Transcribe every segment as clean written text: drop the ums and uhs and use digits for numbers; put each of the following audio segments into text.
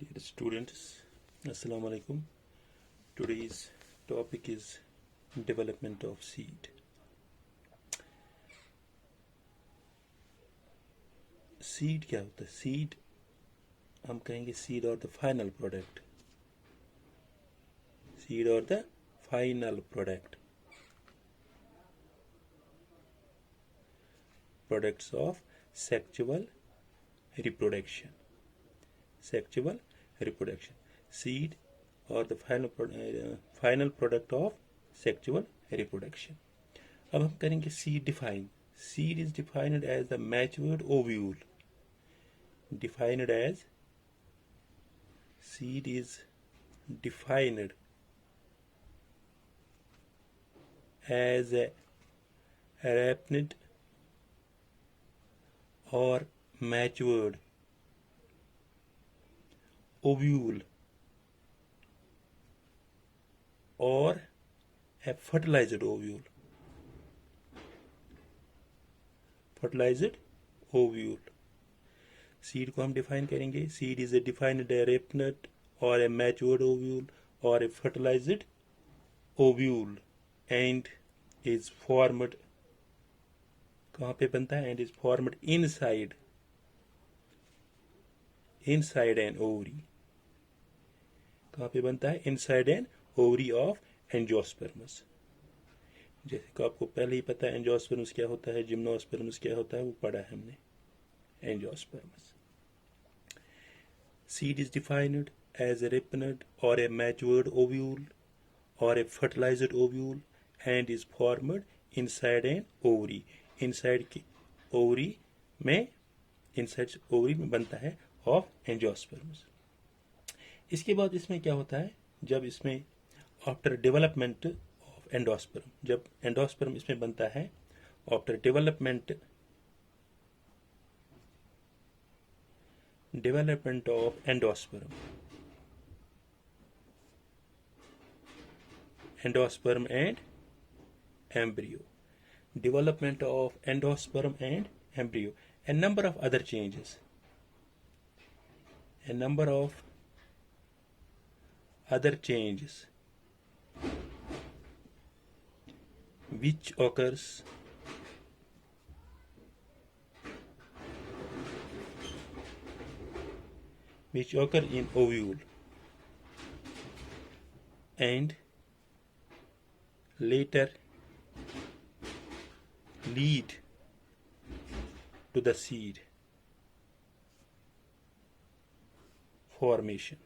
Dear students, Assalamu alaikum. Today's topic is development of seed. Seed क्या होता है? Seed हम कहेंगे सीड और द फाइनल प्रोडक्ट. सीड और the final product. Products of sexual reproduction. Sexual reproduction. Seed or the final product of sexual reproduction. अब हम करेंगे seed define. Seed is defined as the matured ovule. Defined as seed is defined as a ripened or matured ovule or a fertilized ovule. Fertilized ovule. Seed को हम define करेंगे. Seed is a defined a ripened और a matured ovule और a fertilized ovule and is formed. कहाँ पे बनता है? And is formed inside an ovary. कहाँ पे बनता है? Inside an ovary of angiosperms. जैसे कि आपको पहले ही पता है एंजियोस्पर्मस क्या होता है, जिम्नोस्पर्मस क्या होता है, वो पढ़ा है हमने. Angiosperms. Seed is defined as a ripened or a matured ovule or a fertilized ovule and is formed inside an ovary. Inside की ovary में बनता है of angiosperms. इसके बाद इसमें क्या होता है? जब इसमें आफ्टर डेवलपमेंट ऑफ एंडोस्पर्म, जब एंडोस्पर्म इसमें बनता है, after development of endosperm and embryo. Development of endosperm and embryo. A number of other changes. Which occur in ovule and later lead to the seed formation.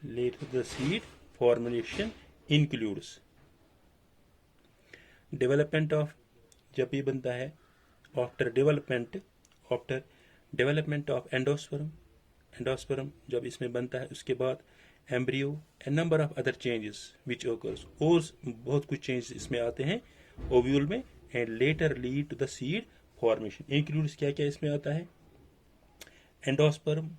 Later the seed formation includes development of, जब ये बनता है after development of endosperm जब इसमें बनता है, उसके बाद embryo, a number of other changes which occurs, और बहुत कुछ changes इसमें आते हैं ovule में, and later lead to the seed formation. includes क्या क्या इसमें आता है? endosperm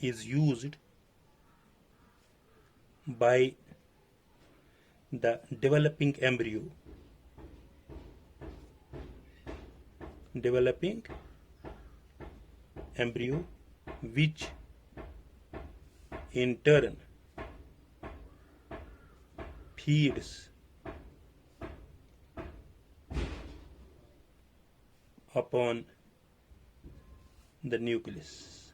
is used by the developing embryo which in turn feeds upon the nucleus.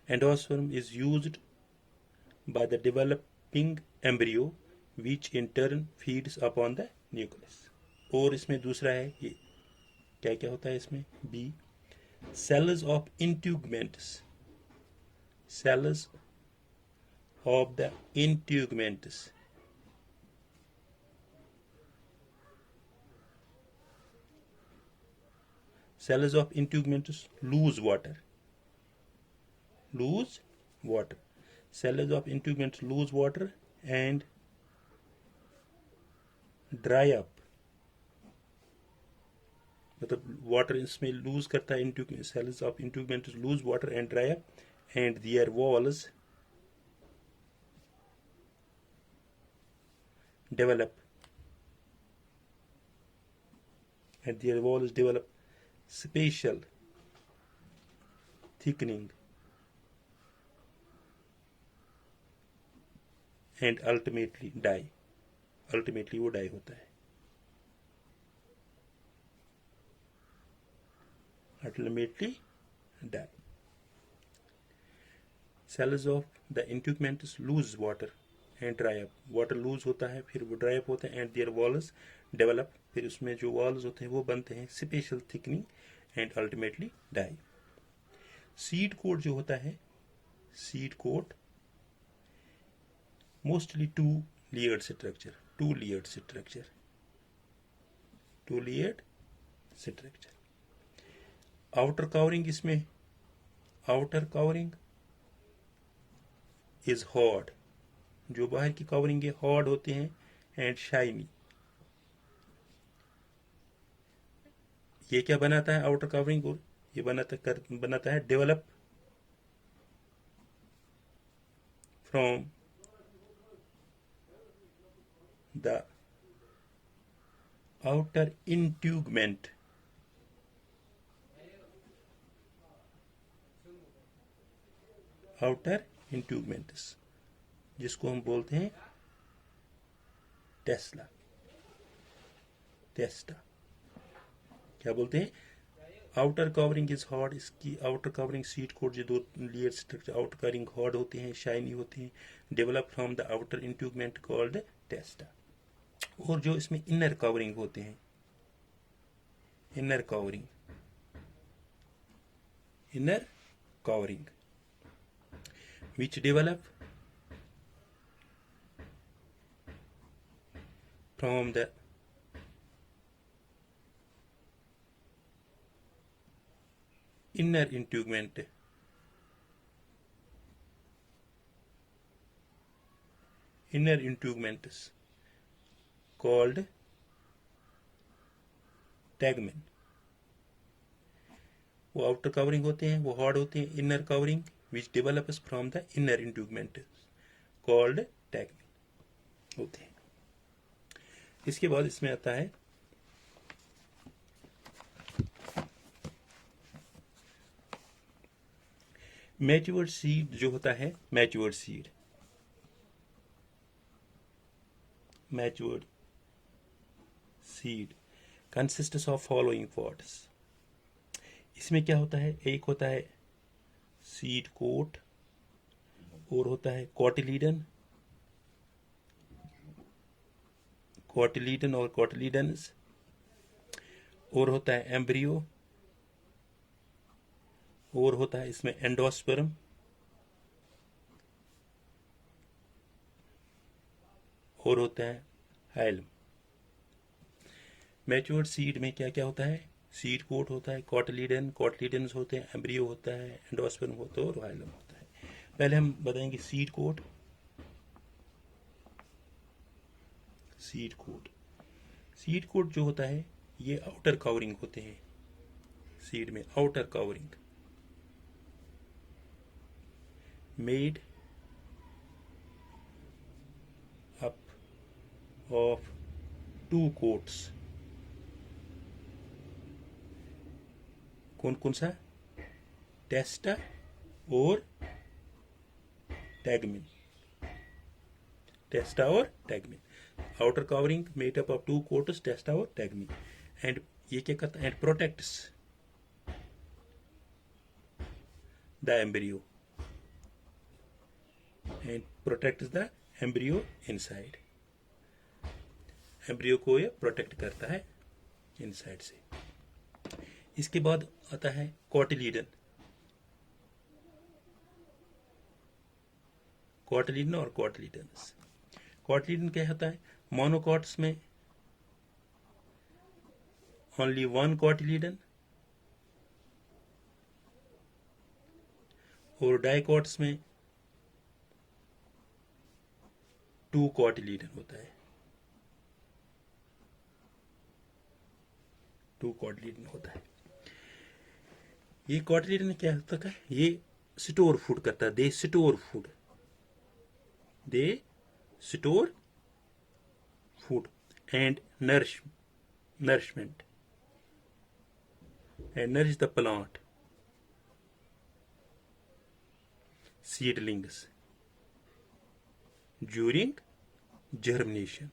Endosperm is used by the developing embryo which in turn feeds upon the nucleus. और इसमें दूसरा है, ये क्या क्या होता है इसमें? B. Cells of integuments. Cells of the integuments. Cells of integuments lose water. Cells of integuments lose water and dry up. मतलब वाटर इसमें लूज करता है, cells of integuments lose water and dry up and their walls develop, and their walls develop spatial thickening and ultimately die. Ultimately वो die होता है. Ultimately die. Cells of the integumentous lose water and dry up. Water lose होता है, फिर वो dry up होता है, and their walls develop. फिर उसमें जो walls होते हैं वो बनते हैं spatial thickening and ultimately die. Seed coat जो होता है, seed coat mostly two-layered structure. Two-layered structure. Two-layered structure. Outer covering इसमें outer covering is hard. जो बाहर की कवरिंग है hard होते हैं and shiny. ये क्या बनाता है outer covering? और ये बनाता है develop from the outer integument. outer integumentus, जिसको हम बोलते हैं टेस्ला. क्या बोलते हैं? Outer covering is hard. इसकी आउटर कवरिंग सीट कोट जो 2 layer structure outer covering hard होते हैं, शाइनी होते हैं, develop from the outer integument called testa. और जो इसमें इनर कवरिंग होते हैं, inner covering which develop from the inner integument called tegmen. वो आउटर कवरिंग होते हैं, वो हार्ड होते हैं. Inner covering which develops from the inner integument called tegmen होते हैं. इसके बाद इसमें आता है मैच्योर्ड सीड. जो होता है matured seed consists of following parts. इसमें क्या होता है? एक होता है सीड कोट, और होता है कोटिलीडन और कोटिलीडन्स, और होता है एम्ब्रियो, और होता है इसमें एंडोस्पर्म, और होता है हाइलम. मैच्योर्ड सीड में क्या क्या होता है? सीड कोट होता है, कोटिलीडन्स होते हैं, एम्ब्रियो होता है, एंडोस्पर्म होता है, और हाइलम होता है. पहले हम बताएंगे सीड कोट. सीड कोट जो होता है ये आउटर कवरिंग होते हैं. सीड में outer covering made up of 2 coats. कौन सा? टेस्टा और tegmen. Outer covering made up of 2 coats, testa और टैगमिन. एंड ये क्या करता है? And protects the embryo inside. Embryo को ये प्रोटेक्ट करता है इनसाइड से. इसके बाद आता है कोटिलीडन और कोटिलीडन्स. कोटिलीडन क्या होता है? मोनोकॉट्स में ओनली 1 कोटिलीडन, और डाइकॉट्स में 2 कोटिलीडन होता है. ये कोटिलीडन क्या होता है? ये स्टोर फूड करता है. They store food and nourishment and nourish the plant seedlings during germination.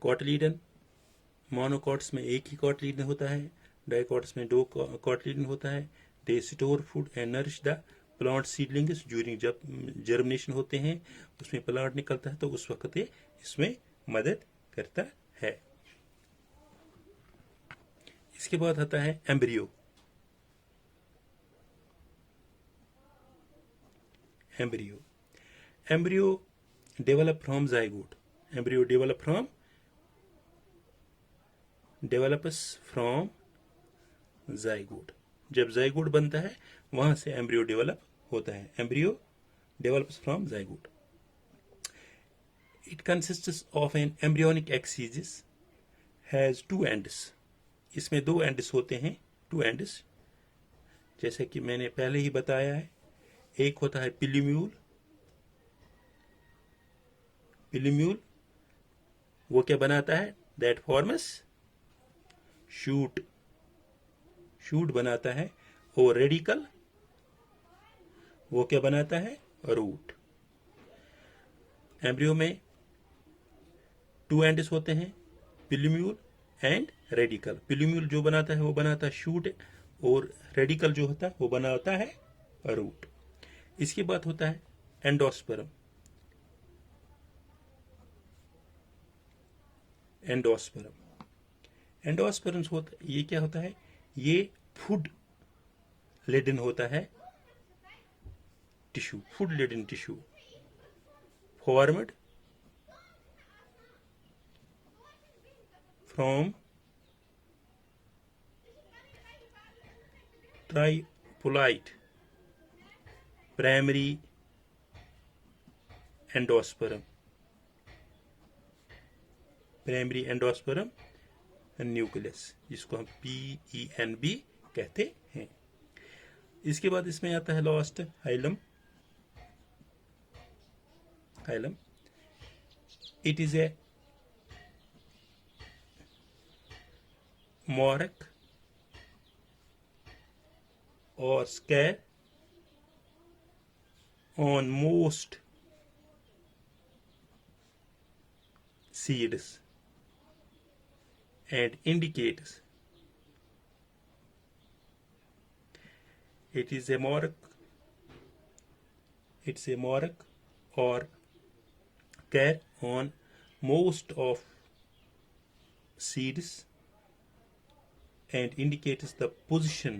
Cotyledon, monocots में एक ही कॉटलीडन होता है, डाइकॉट्स में 2 कॉटलीडन होता है. They store food and nourish the plant seedlings during, जब जर्मिनेशन होते हैं उसमें प्लांट निकलता है तो उस वक्त ये इसमें मदद करता है. इसके बाद आता है embryo. Embryo develop from zygote. Embryo develops from zygote. जब zygote बनता है वहां से embryo develop होता है. Embryo develops from zygote. It consists of an embryonic axis, has 2 ends. इसमें 2 ends होते हैं. 2 ends जैसे कि मैंने पहले ही बताया है. एक होता है पिल्यूम्यूल. वो क्या बनाता है? दैट फॉर्म्स शूट बनाता है. और रेडिकल वो क्या बनाता है? रूट. एम्ब्रियो में 2 एंड्स होते हैं, पिल्यूम्यूल एंड रेडिकल. पिल्यूम्यूल जो बनाता है वो बनाता है शूट, और रेडिकल जो होता है वो बनाता है रूट. इसके बाद होता है एंडोस्पर्म. एंडोस्पर्म्स होता, ये क्या होता है? ये फूड लेडन होता है tissue. Food laden tissue formed from triploid primary endosperm nucleus, जिसको हम PENB कहते हैं. इसके बाद इसमें आता है last hilum. It is a mark or scar on most seeds and indicates it's a morak or care on most of seeds and indicates the position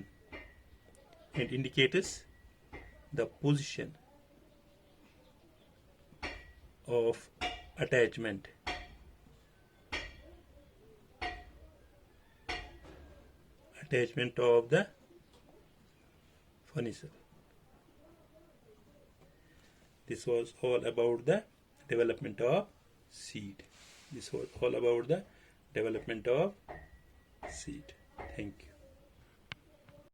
of attachment of the funicule. This was all about the development of seed. Thank you.